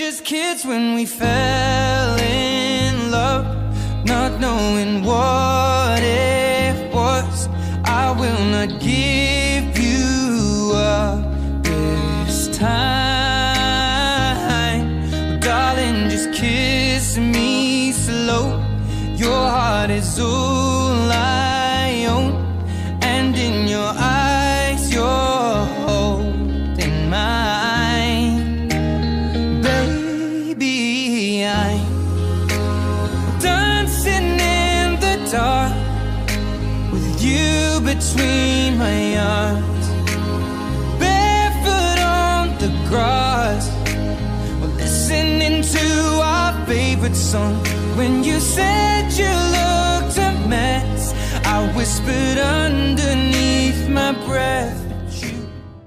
just kids when we fell in love, not knowing what it was. I will not give you up this time, darling, just kiss me slow. Your heart is all I own, and in your eyes you're holding mine. Baby, I'm dancing in the dark with you between my arms, barefoot on the grass, we're listening to our favorite song. When you said you looked a mess, I whispered underneath my breath,